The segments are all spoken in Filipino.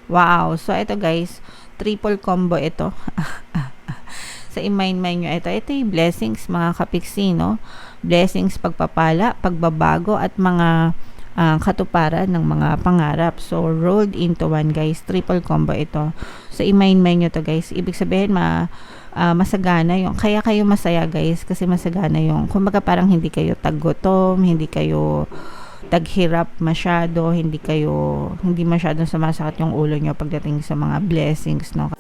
Wow! So, ito guys, triple combo ito. Sa i-mind nyo ito yung blessings mga kapiksi, no? Blessings, pagpapala, pagbabago at mga katuparan ng mga pangarap. So, rolled into one guys, triple combo ito. So, i-mind nyo to guys. Ibig sabihin, masagana yung, kaya kayo masaya guys, kasi masagana yung, kumbaga parang hindi kayo taggutom, hindi kayo taghirap masyado, hindi masyadong sumasakit yung ulo nyo pagdating sa mga blessings, no?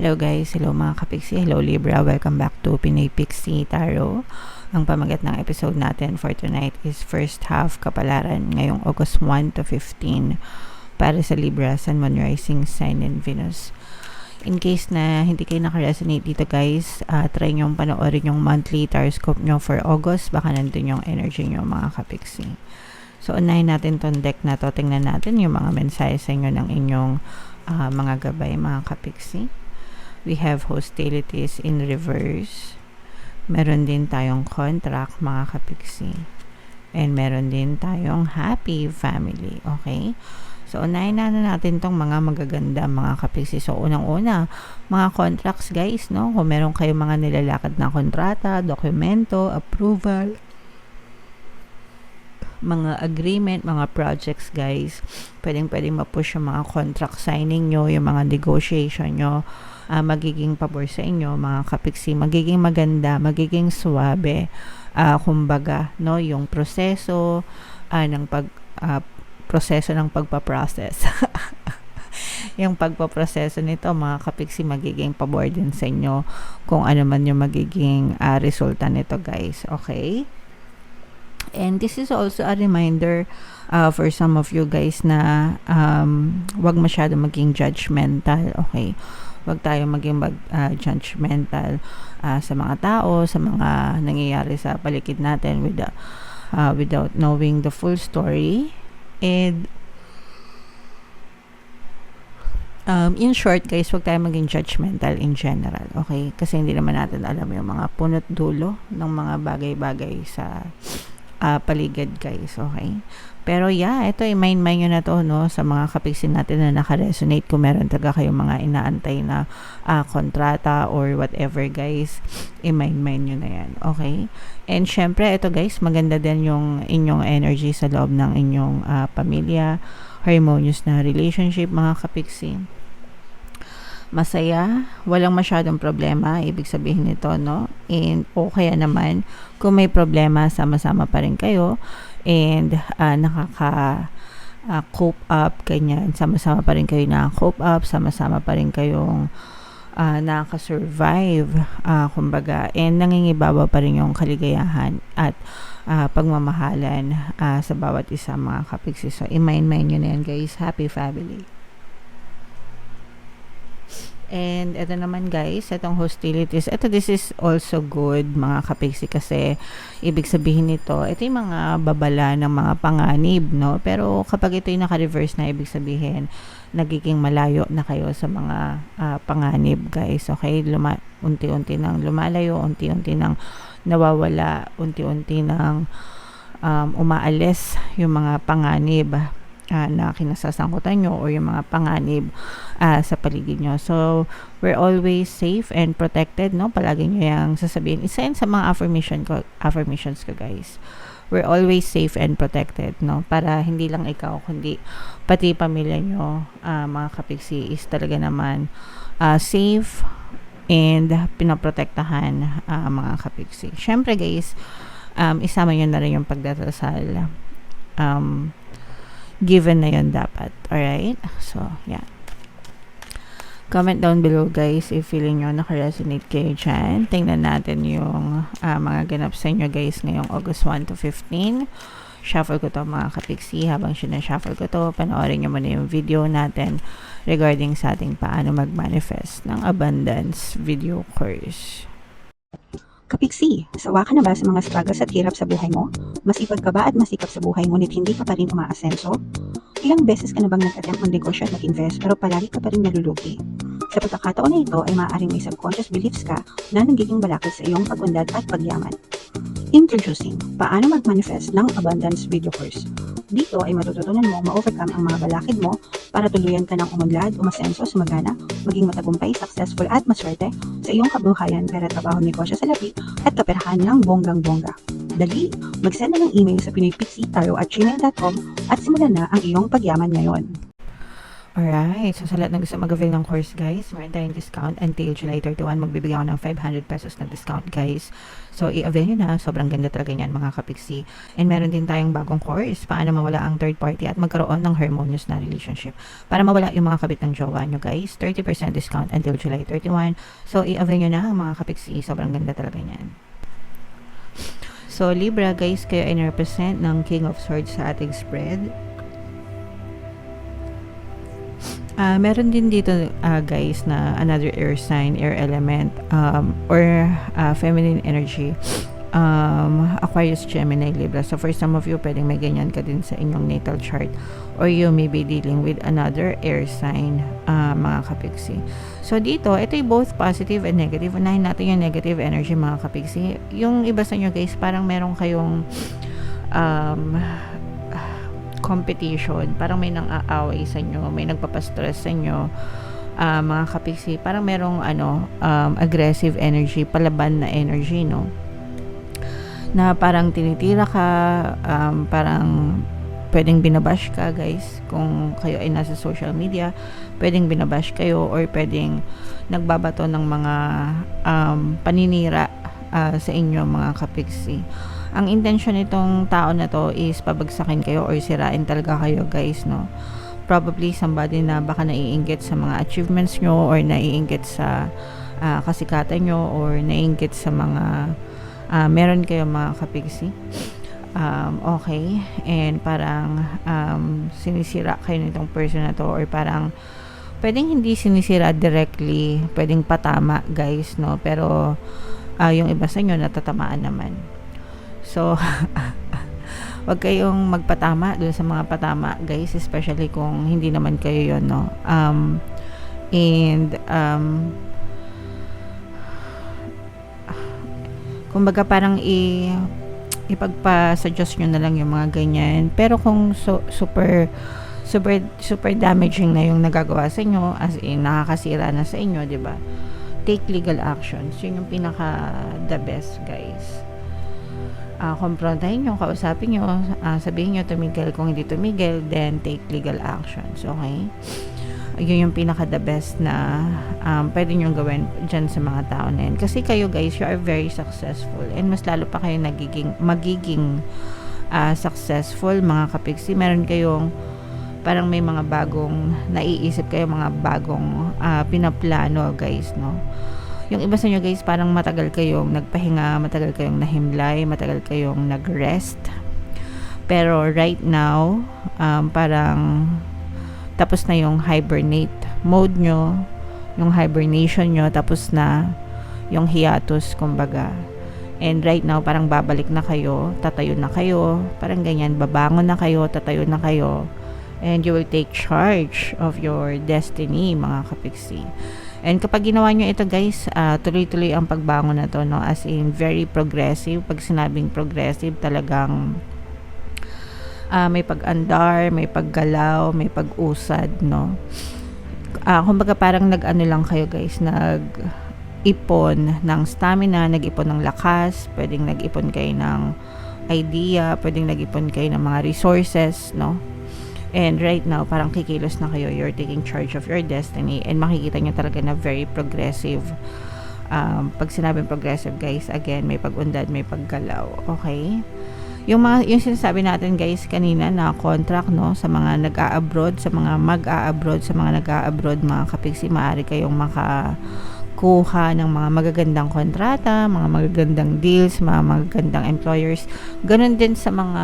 Hello guys, hello mga kapiksi, hello Libra, welcome back to Pinoy Pixie Tarot. Ang pamagat ng episode natin for tonight is first half kapalaran ngayong August 1 to 15 para sa Libra, Sun, Moon, Rising, Sign, and Venus. In case na hindi kayo nakaresonate dito guys, try nyong panoorin yung monthly horoscope nyo for August, baka nandun yung energy nyo mga kapiksi. So unahin natin tong deck na to, tingnan natin yung mga mensahe sa inyo ng inyong mga gabay mga kapiksi. We have hostilities in reverse. Meron din tayong contract mga kapiksi. And meron din tayong happy family. Okay? So, unahin na natin tong mga magaganda mga kapiksi. So, unang-una, mga contracts guys, no? Kung meron kayong mga nilalakad na kontrata, dokumento, approval, mga agreement, mga projects guys, pwedeng ma-push yung mga contract signing nyo, yung mga negotiation nyo, magiging pabor sa inyo mga kapiksi, magiging maganda, magiging suwabe, kumbaga, no, yung proseso proseso ng pagpaprocess. Yung pagpaproseso nito mga kapiksi, magiging pabor din sa inyo kung ano man yung magiging resulta nito guys. Okay? And this is also a reminder for some of you guys na wag masyado maging judgmental. Okay? Wag tayo maging judgmental sa mga tao, sa mga nangyayari sa paligid natin without knowing the full story. And in short guys, wag tayo maging judgmental in general, okay? Kasi hindi naman natin alam yung mga punot dulo ng mga bagay-bagay sa paligid guys, okay? Pero yeah, ito i-mind nyo na to, no, sa mga kapiksi natin na naka-resonate kung meron talaga kayong mga inaantay na kontrata or whatever guys, i-mind nyo na yan, okay? And syempre, ito guys, maganda din yung inyong energy sa loob ng inyong pamilya, harmonious na relationship mga kapiksi. Masaya, walang masyadong problema, ibig sabihin nito, no? And okay naman, kung may problema, sama-sama pa rin kayo and cope up, ganyan, sama-sama pa rin kayo cope up, sama-sama pa rin kayong nakaka-survive, kumbaga, and nangingibabaw pa rin yung kaligayahan at pagmamahalan sa bawat isa mga kapiksi. So, i-mind nyo na yan guys, happy family. And ito naman guys, itong hostilities, this is also good mga kapiksi kasi ibig sabihin nito, ito yung mga babala ng mga panganib, no? Pero kapag ito yung naka-reverse na, ibig sabihin nagiging malayo na kayo sa mga panganib guys, okay? Unti-unti nang lumalayo, unti-unti nang nawawala, unti-unti nang umaalis yung mga panganib na kinasasangkutan nyo or yung mga panganib sa paligid nyo. So, we're always safe and protected, no? Palagi nyo yung sasabihin. Isa yun sa mga affirmations ko, guys. We're always safe and protected, no? Para hindi lang ikaw, kundi pati pamilya nyo, mga kapiksi, is talaga naman safe and pinaprotektahan mga kapiksi. Syempre, guys, isama nyo na rin yung pagdadasal. Given na yun dapat. Alright? So, yeah. Comment down below guys if feeling nyo naka-resonate kayo dyan. Tingnan natin yung mga ganap sa inyo guys ngayong August 1 to 15. Shuffle ko to mga kapiksi. Habang sinashuffle ko to, panoorin nyo muna yung video natin regarding sa ating paano mag-manifest ng abundance video course. Kapiksi, sawa ka na ba sa mga struggles at hirap sa buhay mo? Masipag ka ba at masikap sa buhay ngunit hindi ka pa rin umaasenso? Ilang beses ka na bang nag-attempt mag-negosyo at mag-invest pero palagi ka pa rin nalulugi? Sa pagkakataon na ito ay maaaring may subconscious beliefs ka na nagiging balakid sa iyong pag-unlad at pagyaman. Introducing, paano mag-manifest ng abundance video course. Dito ay matututunan mo ma-overcome ang mga balakid mo para tuluyan ka ng umunlad, umasenso, sumagana, maging matagumpay, successful at maswerte sa iyong kabuhayan, pera, trabaho, negosyo sa lapi at kaperahan ng bonggang-bongga. Dali, mag-send na ng email sa pinoypixie@gmail.com at simulan na ang iyong pagyaman ngayon. Alright, so sa lahat ng gusto mag-avail ng course guys, meron tayong discount until July 31, magbibigyan ako ng 500 pesos na discount guys. So i-avail nyo na, sobrang ganda talaga yan mga kapiksi. And meron din tayong bagong course, paano mawala ang third party at magkaroon ng harmonious na relationship. Para mawala yung mga kabit ng jowa nyo guys, 30% discount until July 31. So i-avail nyo na mga kapiksi, sobrang ganda talaga yan. So Libra guys, kayo ay na-represent ng King of Swords sa ating spread. Meron din dito guys na another air sign, air element or feminine energy, Aquarius, Gemini, Libra. So for some of you, pwedeng may ganyan ka din sa inyong natal chart, or you may be dealing with another air sign, mga kapiksi. So dito, ito ay both positive and negative. Unahin natin yung negative energy mga kapiksi. Yung iba sa inyo guys, parang meron kayong competition, parang may nang-aaway sa inyo, may nagpapastress sa inyo, mga kapiksi, parang merong aggressive energy, palaban na energy, no? Na parang tinitira ka, parang pwedeng binabash ka guys, kung kayo ay nasa social media, pwedeng binabash kayo, or pwedeng nagbabato ng mga paninira sa inyo mga kapiksi. Ang intention nitong tao na to is pabagsakin kayo or sirain talaga kayo guys, no? Probably somebody na baka naiinggit sa mga achievements nyo, or naiinggit sa kasikatan nyo, or naiinggit sa mga meron kayo mga kapiksi. Okay, and parang sinisira kayo nitong person na to, or parang pwedeng hindi sinisira directly, pwedeng patama guys, no? Pero yung iba sa inyo natatamaan naman. So, wag kayong magpatama dun sa mga patama guys, especially kung hindi naman kayo yun, no? Kumbaga parang ipagpa-suggest nyo na lang yung mga ganyan. Pero kung super damaging na yung nagagawa sa inyo, as in nakakasira na sa inyo, di ba? Take legal actions. Yun yung pinaka the best guys. Komprontahin nyo, kausapin nyo, sabihin nyo tumigil. Kung hindi tumigil, then take legal actions. Okay? Yun yung pinaka the best na pwede nyo gawin dyan sa mga tao na yun. Kasi kayo guys, you are very successful, and mas lalo pa kayo magiging successful mga kapiksi. Meron kayong parang may mga bagong naiisip kayo, mga bagong pinaplano guys, no? Yung iba sa inyo guys, parang matagal kayong nagpahinga, matagal kayong nahimlay, matagal kayong nag-rest. Pero right now, parang tapos na yung hibernate mode nyo, yung hibernation nyo, tapos na yung hiatus, kumbaga. And right now, parang babalik na kayo, tatayo na kayo, parang ganyan, babangon na kayo, tatayo na kayo, and you will take charge of your destiny, mga kapiksi. And kapag ginawa nyo ito guys, tuloy-tuloy ang pagbangon na to, no? As in, very progressive. Pag sinabing progressive, talagang may pag-andar, may paggalaw, may pag-usad, no? Kumbaga parang nag-ano lang kayo guys, nag-ipon ng stamina, nag-ipon ng lakas, pwedeng nag-ipon kayo ng idea, pwedeng nag-ipon kayo ng mga resources, no? And right now, parang kikilos na kayo. You're taking charge of your destiny. And makikita nyo talaga na very progressive. Pag sinabing progressive, guys, again, may pag-undad, may paggalaw. Okay? Yung sinasabi natin, guys, kanina na contract, no? Sa mga nag-a-abroad, sa mga mag-a-abroad, sa mga nag-a-abroad, mga kapiksi, maaari kayong makakuha ng mga magagandang kontrata, mga magagandang deals, mga magagandang employers. Ganon din sa mga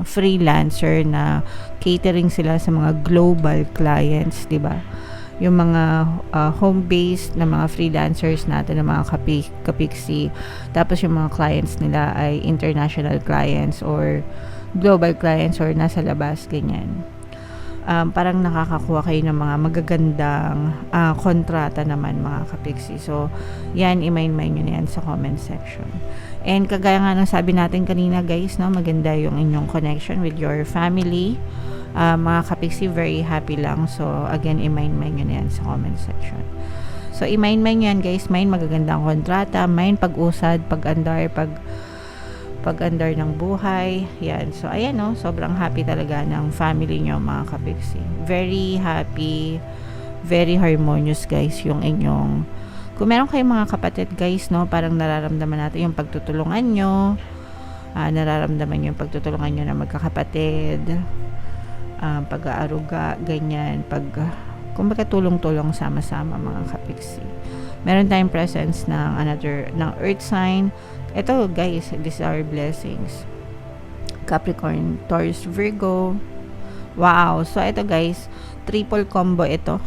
freelancer na catering sila sa mga global clients, di ba? Yung mga home-based na mga freelancers natin, na mga kapiksi, tapos yung mga clients nila ay international clients or global clients or nasa labas, ganyan. parang nakakakuha kayo ng mga magagandang kontrata naman mga kapiksi. So, yan, i-mind nyo na yan sa comment section. And kagaya nga ng sabi natin kanina guys, no, maganda yung inyong connection with your family. Mga kapiksi, very happy lang. So, again, i-mind nyo na yan sa comment section. So, i-mind nyo yan guys, mind magagandang kontrata, mind pag-usad, pag-andar, pag-andar ng buhay. Yan. So, ayan, no, sobrang happy talaga ng family nyo mga kapiksi. Very happy, very harmonious guys yung inyong, kung meron kayong mga kapatid guys, no, parang nararamdaman natin yung pagtutulungan nyo, nararamdaman nyo yung pagtutulungan nyo na magkakapatid, pag-aaruga, ganyan, kumbaga tulong-tulong sama-sama mga kapiksi. Meron tayong presence ng earth sign. Ito guys, these are blessings. Capricorn, Taurus, Virgo. Wow. So ito guys, triple combo ito.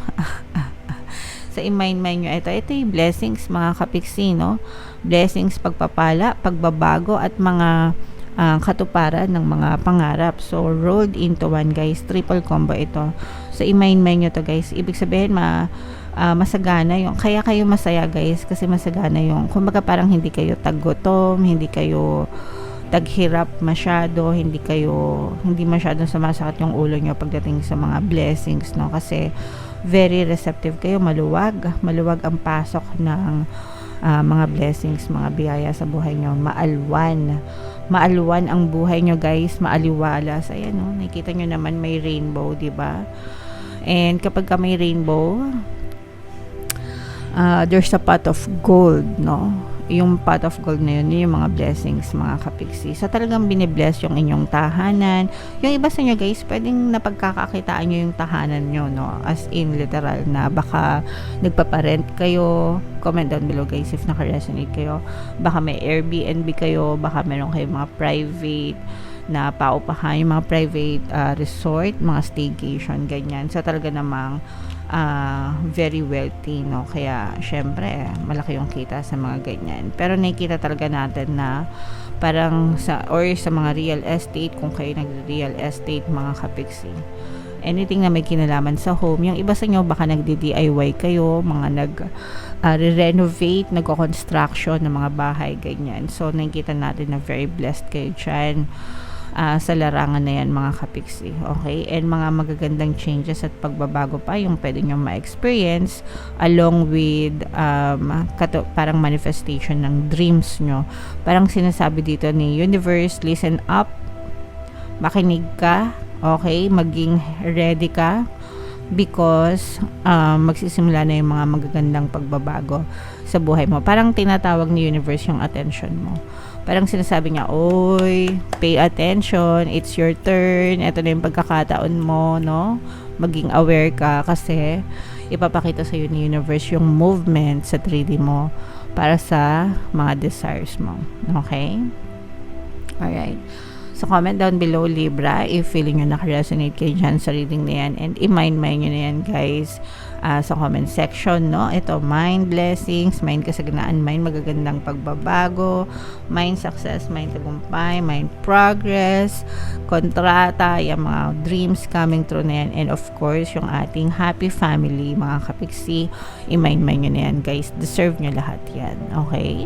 Sa i-mind nyo ito yung blessings mga kapiksi, no? Blessings, pagpapala, pagbabago at mga katuparan ng mga pangarap. So rolled into one guys, triple combo ito. So i-mind nyo to guys. Ibig sabihin masagana yung, kaya kayo masaya guys, kasi masagana yung, kumbaga parang hindi kayo taggutom, hindi kayo taghirap masyado, hindi masyadong sumasakit yung ulo nyo pagdating sa mga blessings, no, kasi very receptive kayo, maluwag ang pasok ng mga blessings, mga biyaya sa buhay nyo, maalwan ang buhay nyo guys, maaliwalas. Ayan, no, nakikita nyo naman may rainbow, diba? And kapag may rainbow, there's a pot of gold, no? Yung pot of gold na yun, yung mga blessings, mga kapiksi. So, talagang binibless yung inyong tahanan. Yung iba sa inyo, guys, pwedeng napagkakakitaan nyo yung tahanan nyo, no? As in, literal na baka nagpaparent kayo. Comment down below, guys, if naka-resonate kayo. Baka may Airbnb kayo, baka meron kayong mga private na paupahan, yung mga private resort, mga staycation, ganyan. So, talaga namang very wealthy, no? Kaya syempre malaki yung kita sa mga ganyan, pero nakikita talaga natin na parang sa mga real estate, kung kayo nag-real estate mga kapiksi, anything na may kinalaman sa home, yung iba sa inyo baka nagdi-DIY kayo, mga re-renovate, nagko-construction ng mga bahay, ganyan. So nakikita natin na very blessed kayo dyan sa larangan na yan mga kapiksi, okay? And mga magagandang changes at pagbabago pa yung pwede nyo ma-experience along with parang manifestation ng dreams nyo. Parang sinasabi dito ni universe, listen up, makinig ka, okay? Maging ready ka, because magsisimula na yung mga magagandang pagbabago sa buhay mo. Parang tinatawag ni universe yung attention mo. Parang sinasabi niya, oy, pay attention, it's your turn, ito na yung pagkakataon mo, no? Maging aware ka, kasi ipapakita sa iyo ni universe yung movement sa 3D mo para sa mga desires mo. Okay? Alright. So, comment down below, Libra, if feeling nyo naka-resonate kayo dyan sa reading na yan. And i-mind nyo na yan, guys, sa comment section, no? Ito, mind blessings, mind kasaganaan, mind magagandang pagbabago, mind success, mind tagumpay, mind progress, kontrata, yung mga dreams coming true na yan. And of course, yung ating happy family, mga kapiksi, i-mind nyo na yan, guys. Deserve nyo lahat yan. Okay?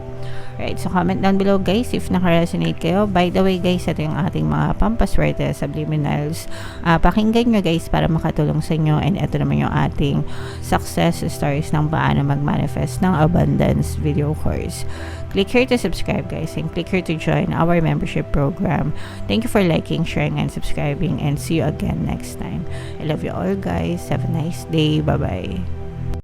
Right, so comment down below guys if naka-resonate kayo. By the way guys, ito yung ating mga pampaswerte subliminals. Pakinggan nyo guys para makatulong sa inyo, and ito naman yung ating success stories ng paano mag-manifest ng abundance video course. Click here to subscribe guys, and click here to join our membership program. Thank you for liking, sharing, and subscribing, and see you again next time. I love you all guys. Have a nice day. Bye-bye.